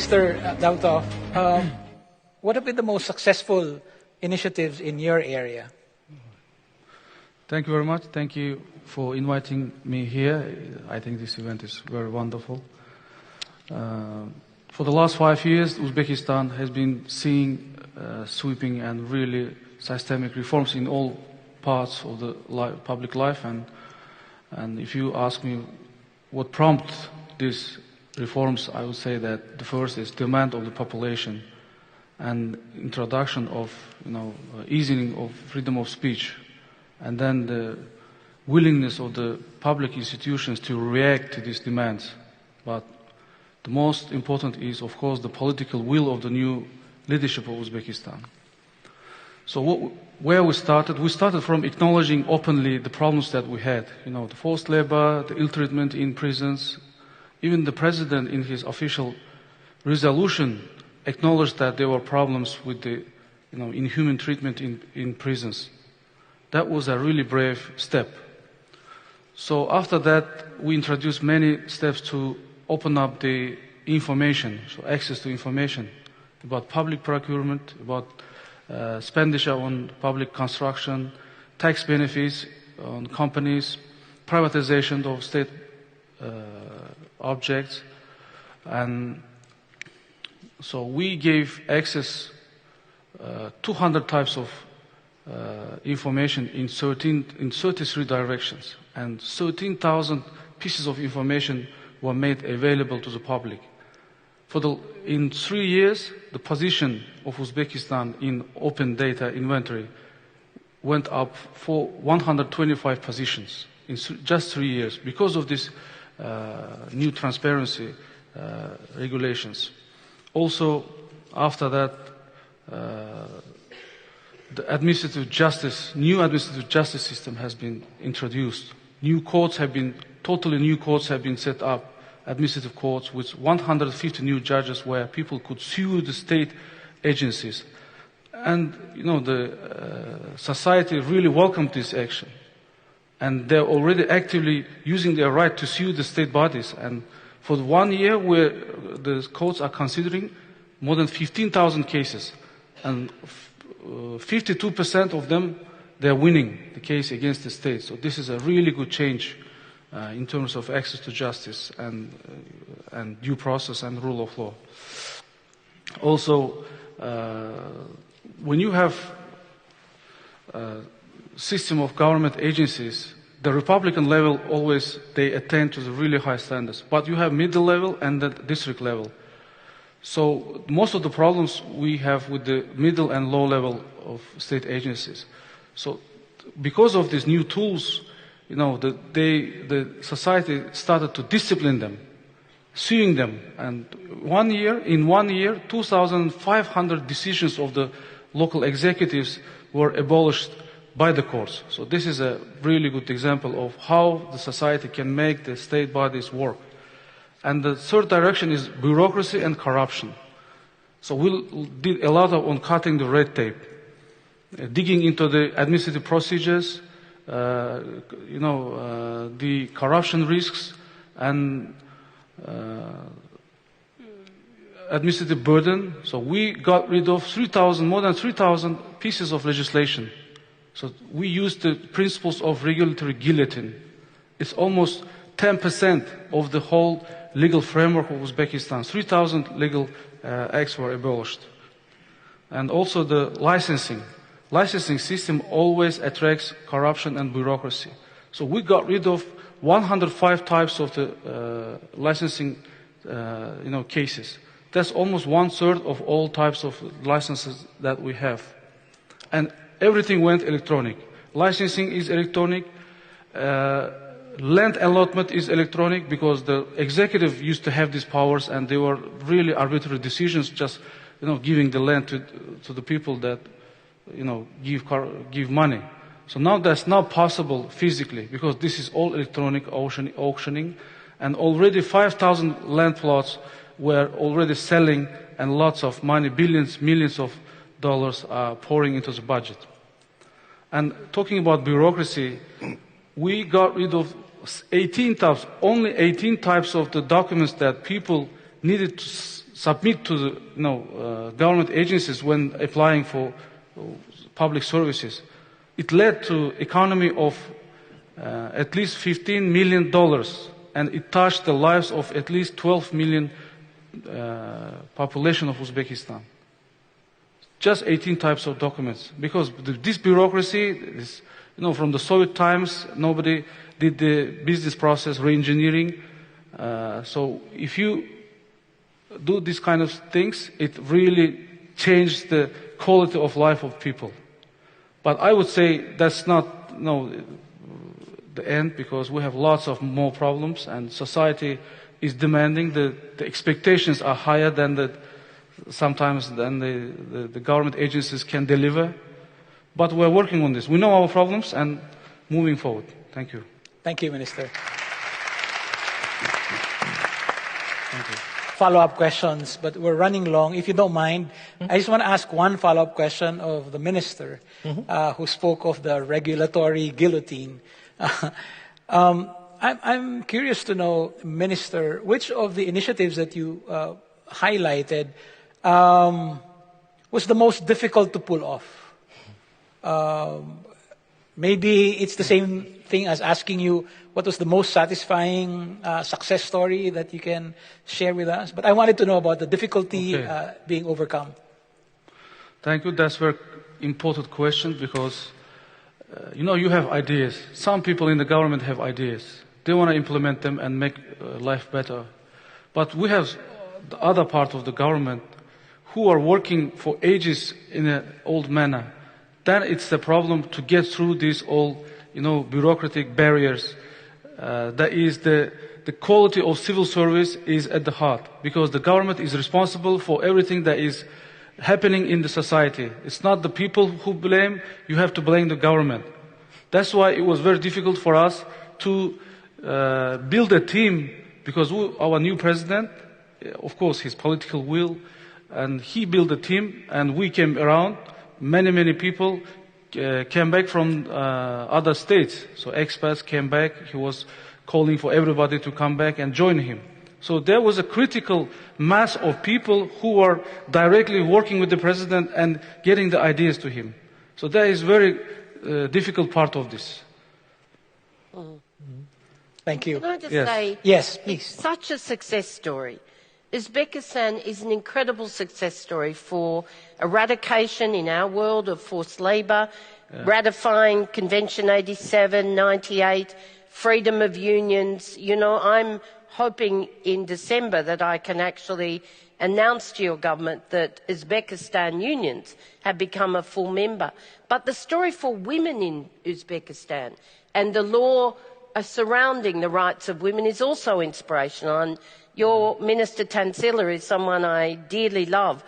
Mr. Dalto, what have been the most successful initiatives in your area? Thank you very much. Thank you for inviting me here. I think this event is very wonderful. For the last 5 years, Uzbekistan has been seeing sweeping and really systemic reforms in all parts of the public life. And if you ask me what prompted these reforms, I would say that the first is demand of the population and introduction of, easing of freedom of speech, and then the willingness of the public institutions to react to these demands. But the most important is, of course, the political will of the new leadership of Uzbekistan. So where we started from acknowledging openly the problems that we had, the forced labor, the ill treatment in prisons. Even the president in his official resolution acknowledged that there were problems with the inhuman treatment in prisons. That was a really brave step. So after that, we introduced many steps to open up the information, so access to information about public procurement, about expenditure on public construction, tax benefits on companies, privatization of state objects. And so we gave access 200 types of information in 33 directions, and 13,000 pieces of information were made available to the public. In 3 years, the position of Uzbekistan in open data inventory went up for 125 positions in just 3 years because of this new transparency regulations. Also, after that, the new administrative justice system has been introduced. Totally new courts have been set up, administrative courts with 150 new judges where people could sue the state agencies. And, the society really welcomed this action. And they're already actively using their right to sue the state bodies. And for 1 year, where the courts are considering more than 15,000 cases. And 52% of them, they're winning the case against the state. So this is a really good change in terms of access to justice and due process and rule of law. Also, when you have a system of government agencies, the Republican level always, they attend to the really high standards. But you have middle level and the district level. So most of the problems we have with the middle and low level of state agencies. So because of these new tools, the society started to discipline them, suing them. And in one year, 2,500 decisions of the local executives were abolished by the courts. So this is a really good example of how the society can make the state bodies work. And the third direction is bureaucracy and corruption. So we did a lot on cutting the red tape, digging into the administrative procedures, the corruption risks and administrative burden. So we got rid of more than 3,000 pieces of legislation. So we used the principles of regulatory guillotine. It's almost 10% of the whole legal framework of Uzbekistan. 3,000 legal acts were abolished. And also the licensing. Licensing system always attracts corruption and bureaucracy. So we got rid of 105 types of the licensing cases. That's almost 1/3 of all types of licenses that we have. And everything went electronic. Licensing is electronic. Land allotment is electronic because the executive used to have these powers and they were really arbitrary decisions, just giving the land to the people that give money. So now that's not possible physically because this is all electronic auctioning, and already 5,000 land plots were already selling, and lots of money, billions, millions of dollars are pouring into the budget. And talking about bureaucracy, we got rid of only 18 types of the documents that people needed to submit to the government agencies when applying for public services. It led to economy of at least $15 million, and it touched the lives of at least 12 million population of Uzbekistan. Just 18 types of documents, because this bureaucracy is, from the Soviet times, nobody did the business process re-engineering. So if you do these kind of things, it really changed the quality of life of people. But I would say that's not the end, because we have lots of more problems, and society is demanding. The expectations are higher than sometimes the government agencies can deliver. But we're working on this. We know our problems and moving forward. Thank you. Thank you, Minister. Thank you. Follow-up questions, but we're running long. If you don't mind, I just want to ask one follow-up question of the Minister, who spoke of the regulatory guillotine. I'm curious to know, Minister, which of the initiatives that you highlighted was the most difficult to pull off? Maybe it's the same thing as asking you what was the most satisfying success story that you can share with us. But I wanted to know about the difficulty being overcome. Thank you. That's a very important question, because you have ideas. Some people in the government have ideas. They want to implement them and make life better. But we have the other part of the government who are working for ages in an old manner. Then it's the problem to get through these all, bureaucratic barriers. That is the quality of civil service is at the heart, because the government is responsible for everything that is happening in the society. It's not the people who blame, you have to blame the government. That's why it was very difficult for us to build a team, because our new president, of course, his political will, and he built a team, and we came around. Many people came back from other states. So expats came back. He was calling for everybody to come back and join him. So there was a critical mass of people who were directly working with the president and getting the ideas to him. So that is very difficult part of this. Thank you. Can I just say, yes, please. It's such a success story. Uzbekistan is an incredible success story for eradication in our world of forced labour, ratifying Convention 87, 98, freedom of unions. I'm hoping in December that I can actually announce to your government that Uzbekistan unions have become a full member. But the story for women in Uzbekistan and the law surrounding the rights of women is also inspirational. And your Minister Tansila is someone I dearly love.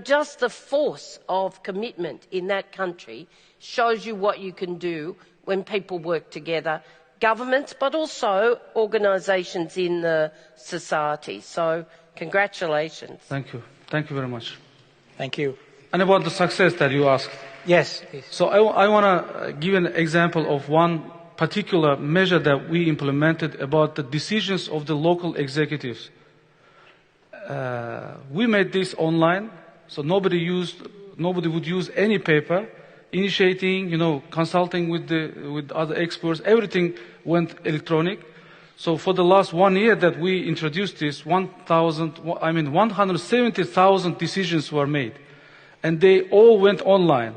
Just the force of commitment in that country shows you what you can do when people work together, governments, but also organisations in the society. So, congratulations. Thank you. Thank you very much. Thank you. And about the success that you asked. Yes, please. So I want to give an example of one particular measure that we implemented about the decisions of the local executives. We made this online, so nobody would use any paper. Initiating, consulting with other experts, everything went electronic. So for the last 1 year that we introduced this, 170,000 decisions were made, and they all went online.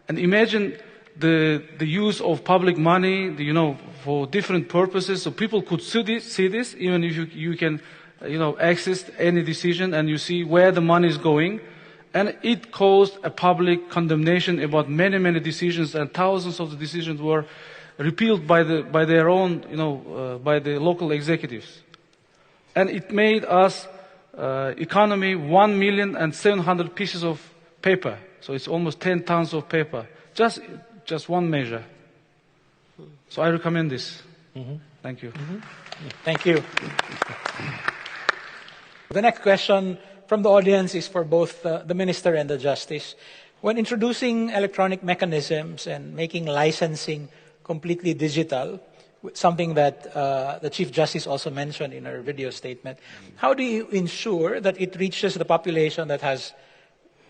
And imagine the use of public money, for different purposes, so people could see this, even if you can, access any decision and you see where the money is going. And it caused a public condemnation about many decisions, and thousands of the decisions were repealed by their own, by the local executives. And it made us economy 1,700,000 pieces of paper. So it's almost 10 tons of paper. Just one measure. So I recommend this. Thank you. Thank you. The next question from the audience is for both the Minister and the Justice. When introducing electronic mechanisms and making licensing completely digital, something that the Chief Justice also mentioned in her video statement. How do you ensure that it reaches the population that has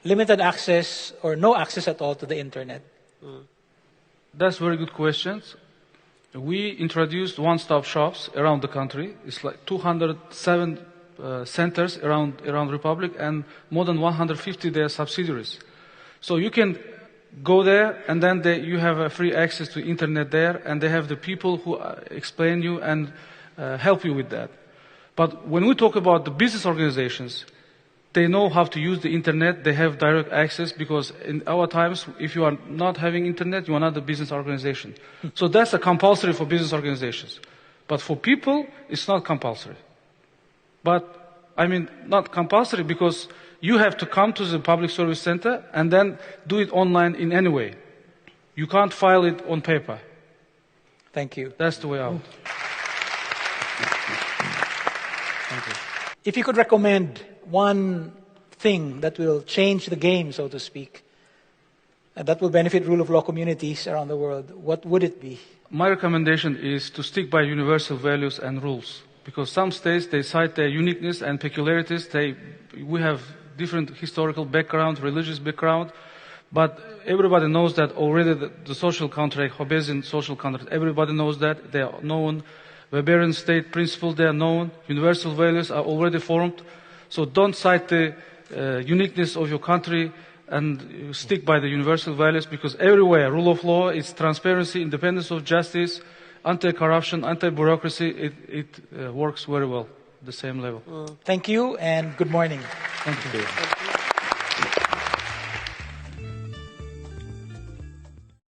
limited access or no access at all to the internet? That's very good questions. We introduced one-stop shops around the country. It's like 207 centers around Republic, and more than 150 their subsidiaries. So you can go there, and then you have free access to internet there, and they have the people who explain you and help you with that. But when we talk about the business organizations, they know how to use the internet. They have direct access, because in our times, if you are not having internet, you are not a business organization. So that's a compulsory for business organizations. But for people, it's not compulsory. But, I mean, not compulsory, because you have to come to the public service center and then do it online in any way. You can't file it on paper. Thank you. That's the way out. Thank you. If you could recommend one thing that will change the game, so to speak, and that will benefit rule of law communities around the world, what would it be? My recommendation is to stick by universal values and rules. Because some states, they cite their uniqueness and peculiarities. We have different historical background, religious background, but everybody knows that already the social contract, Hobbesian social contract, everybody knows that. They are known. Weberian state principles, they are known. Universal values are already formed. So don't cite the uniqueness of your country, and stick by the universal values, because everywhere, rule of law, it's transparency, independence of justice, anti-corruption, anti-bureaucracy, it works very well at the same level. Thank you, and good morning. Thank you.